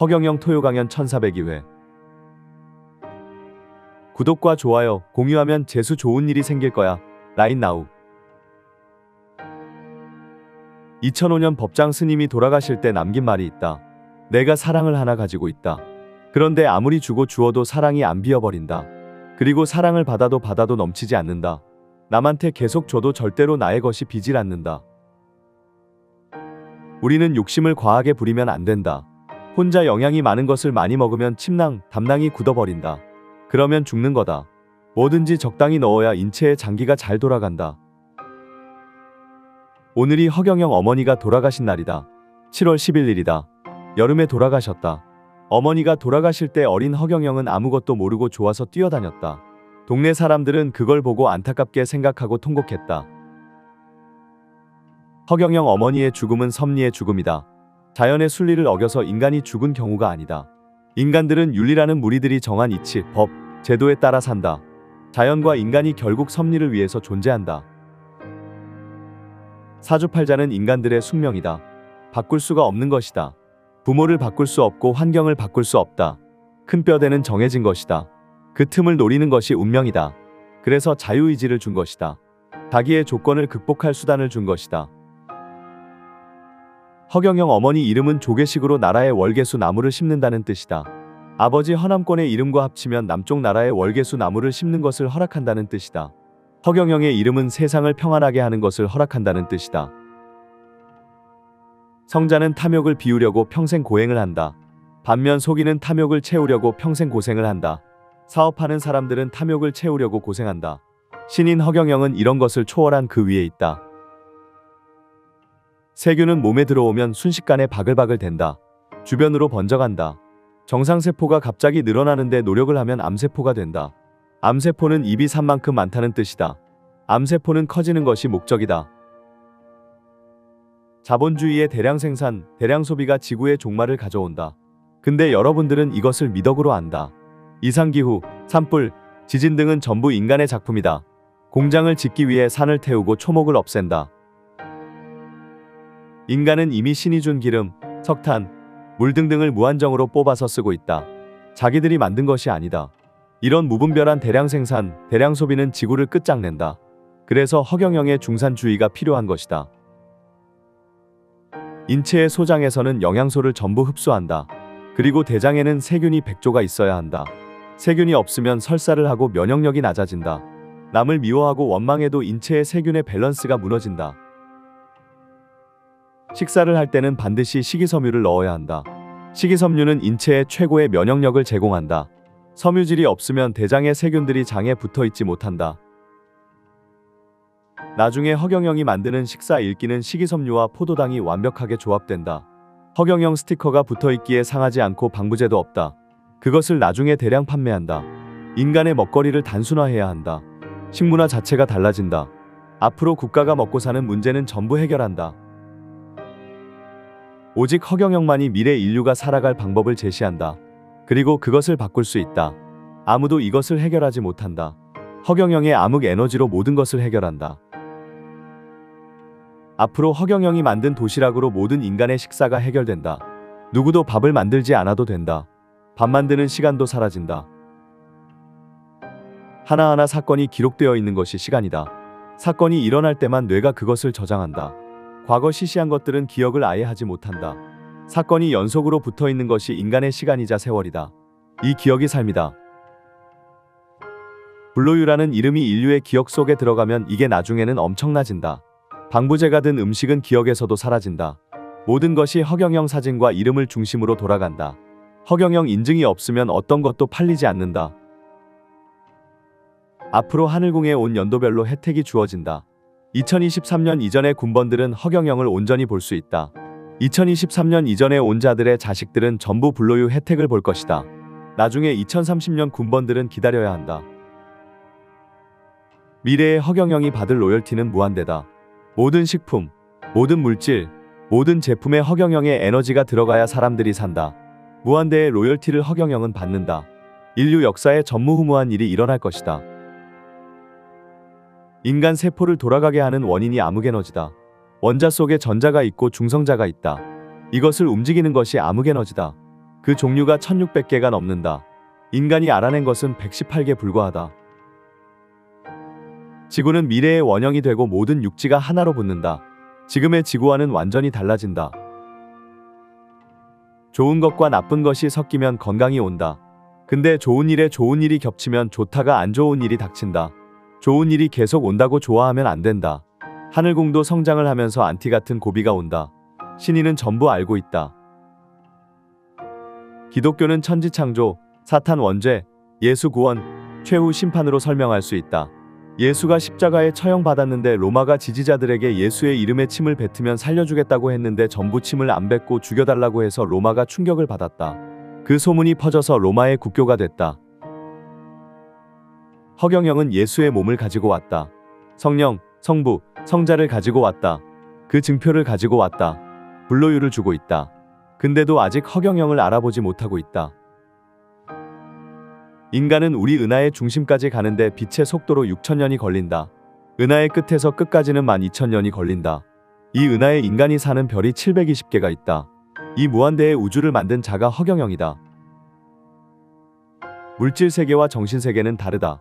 허경영 토요 강연 1402회. 구독과 좋아요, 공유하면 재수 좋은 일이 생길 거야. 라인 나우. 2005년 법장 스님이 돌아가실 때 남긴 말이 있다. 내가 사랑을 하나 가지고 있다. 그런데 아무리 주고 주어도 사랑이 안 비어버린다. 그리고 사랑을 받아도 넘치지 않는다. 남한테 계속 줘도 절대로 나의 것이 비질 않는다. 우리는 욕심을 과하게 부리면 안 된다. 혼자 영양이 많은 것을 많이 먹으면 침낭, 담낭이 굳어버린다. 그러면 죽는 거다. 뭐든지 적당히 넣어야 인체의 장기가 잘 돌아간다. 오늘이 허경영 어머니가 돌아가신 날이다. 7월 11일이다. 여름에 돌아가셨다. 어머니가 돌아가실 때 어린 허경영은 아무것도 모르고 좋아서 뛰어다녔다. 동네 사람들은 그걸 보고 안타깝게 생각하고 통곡했다. 허경영 어머니의 죽음은 섭리의 죽음이다. 자연의 순리를 어겨서 인간이 죽은 경우가 아니다. 인간들은 윤리라는 무리들이 정한 이치, 법, 제도에 따라 산다. 자연과 인간이 결국 섭리를 위해서 존재한다. 사주팔자는 인간들의 숙명이다. 바꿀 수가 없는 것이다. 부모를 바꿀 수 없고 환경을 바꿀 수 없다. 큰 뼈대는 정해진 것이다. 그 틈을 노리는 것이 운명이다. 그래서 자유의지를 준 것이다. 자기의 조건을 극복할 수단을 준 것이다. 허경영 어머니 이름은 조계식으로 나라의 월계수 나무를 심는다는 뜻이다. 아버지 허남권의 이름과 합치면 남쪽 나라의 월계수 나무를 심는 것을 허락한다는 뜻이다. 허경영의 이름은 세상을 평안하게 하는 것을 허락한다는 뜻이다. 성자는 탐욕을 비우려고 평생 고행을 한다. 반면 속이는 탐욕을 채우려고 평생 고생을 한다. 사업하는 사람들은 탐욕을 채우려고 고생한다. 신인 허경영은 이런 것을 초월한 그 위에 있다. 세균은 몸에 들어오면 순식간에 바글바글 된다. 주변으로 번져간다. 정상세포가 갑자기 늘어나는데 노력을 하면 암세포가 된다. 암세포는 입이 산 만큼 많다는 뜻이다. 암세포는 커지는 것이 목적이다. 자본주의의 대량 생산, 대량 소비가 지구의 종말을 가져온다. 근데 여러분들은 이것을 미덕으로 안다. 이상기후, 산불, 지진 등은 전부 인간의 작품이다. 공장을 짓기 위해 산을 태우고 초목을 없앤다. 인간은 이미 신이 준 기름, 석탄, 물 등등을 무한정으로 뽑아서 쓰고 있다. 자기들이 만든 것이 아니다. 이런 무분별한 대량 생산, 대량 소비는 지구를 끝장낸다. 그래서 허경영의 중산주의가 필요한 것이다. 인체의 소장에서는 영양소를 전부 흡수한다. 그리고 대장에는 세균이 100조가 있어야 한다. 세균이 없으면 설사를 하고 면역력이 낮아진다. 남을 미워하고 원망해도 인체의 세균의 밸런스가 무너진다. 식사를 할 때는 반드시 식이섬유를 넣어야 한다. 식이섬유는 인체에 최고의 면역력을 제공한다. 섬유질이 없으면 대장의 세균들이 장에 붙어있지 못한다. 나중에 허경영이 만드는 식사 읽기는 식이섬유와 포도당이 완벽하게 조합된다. 허경영 스티커가 붙어있기에 상하지 않고 방부제도 없다. 그것을 나중에 대량 판매한다. 인간의 먹거리를 단순화해야 한다. 식문화 자체가 달라진다. 앞으로 국가가 먹고 사는 문제는 전부 해결한다. 오직 허경영만이 미래 인류가 살아갈 방법을 제시한다. 그리고 그것을 바꿀 수 있다. 아무도 이것을 해결하지 못한다. 허경영의 암흑 에너지로 모든 것을 해결한다. 앞으로 허경영이 만든 도시락으로 모든 인간의 식사가 해결된다. 누구도 밥을 만들지 않아도 된다. 밥 만드는 시간도 사라진다. 하나하나 사건이 기록되어 있는 것이 시간이다. 사건이 일어날 때만 뇌가 그것을 저장한다. 과거 시시한 것들은 기억을 아예 하지 못한다. 사건이 연속으로 붙어 있는 것이 인간의 시간이자 세월이다. 이 기억이 삶이다. 불로유라는 이름이 인류의 기억 속에 들어가면 이게 나중에는 엄청나진다. 방부제가 든 음식은 기억에서도 사라진다. 모든 것이 허경영 사진과 이름을 중심으로 돌아간다. 허경영 인증이 없으면 어떤 것도 팔리지 않는다. 앞으로 하늘궁에 온 연도별로 혜택이 주어진다. 2023년 이전의 군번들은 허경영을 온전히 볼 수 있다. 2023년 이전에 온 자들의 자식들은 전부 불로유 혜택을 볼 것이다. 나중에 2030년 군번들은 기다려야 한다. 미래의 허경영이 받을 로열티는 무한대다. 모든 식품, 모든 물질, 모든 제품에 허경영의 에너지가 들어가야 사람들이 산다. 무한대의 로열티를 허경영은 받는다. 인류 역사에 전무후무한 일이 일어날 것이다. 인간 세포를 돌아가게 하는 원인이 암흑에너지다. 원자 속에 전자가 있고 중성자가 있다. 이것을 움직이는 것이 암흑에너지다. 그 종류가 1600개가 넘는다. 인간이 알아낸 것은 118개 불과하다. 지구는 미래의 원형이 되고 모든 육지가 하나로 붙는다. 지금의 지구와는 완전히 달라진다. 좋은 것과 나쁜 것이 섞이면 건강이 온다. 근데 좋은 일에 좋은 일이 겹치면 좋다가 안 좋은 일이 닥친다. 좋은 일이 계속 온다고 좋아하면 안 된다. 하늘궁도 성장을 하면서 안티 같은 고비가 온다. 신인은 전부 알고 있다. 기독교는 천지창조, 사탄 원죄, 예수 구원, 최후 심판으로 설명할 수 있다. 예수가 십자가에 처형받았는데 로마가 지지자들에게 예수의 이름에 침을 뱉으면 살려주겠다고 했는데 전부 침을 안 뱉고 죽여달라고 해서 로마가 충격을 받았다. 그 소문이 퍼져서 로마의 국교가 됐다. 허경영은 예수의 몸을 가지고 왔다. 성령, 성부, 성자를 가지고 왔다. 그 증표를 가지고 왔다. 불로유를 주고 있다. 근데도 아직 허경영을 알아보지 못하고 있다. 인간은 우리 은하의 중심까지 가는데 빛의 속도로 6000년이 걸린다. 은하의 끝에서 끝까지는 12000년이 걸린다. 이 은하에 인간이 사는 별이 720개가 있다. 이 무한대의 우주를 만든 자가 허경영이다. 물질 세계와 정신 세계는 다르다.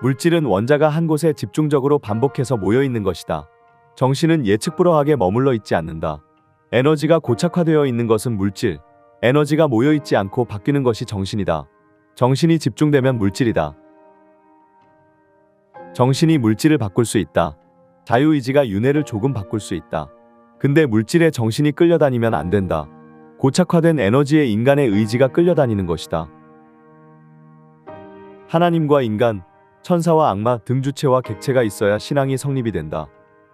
물질은 원자가 한 곳에 집중적으로 반복해서 모여 있는 것이다. 정신은 예측 불허하게 머물러 있지 않는다. 에너지가 고착화되어 있는 것은 물질, 에너지가 모여 있지 않고 바뀌는 것이 정신이다. 정신이 집중되면 물질이다. 정신이 물질을 바꿀 수 있다. 자유의지가 윤회를 조금 바꿀 수 있다. 근데 물질에 정신이 끌려다니면 안 된다. 고착화된 에너지에 인간의 의지가 끌려다니는 것이다. 하나님과 인간, 천사와 악마 등 주체와 객체가 있어야 신앙이 성립이 된다.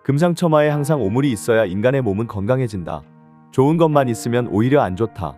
금상첨화에 항상 오물이 있어야 인간의 몸은 건강해진다. 좋은 것만 있으면 오히려 안 좋다.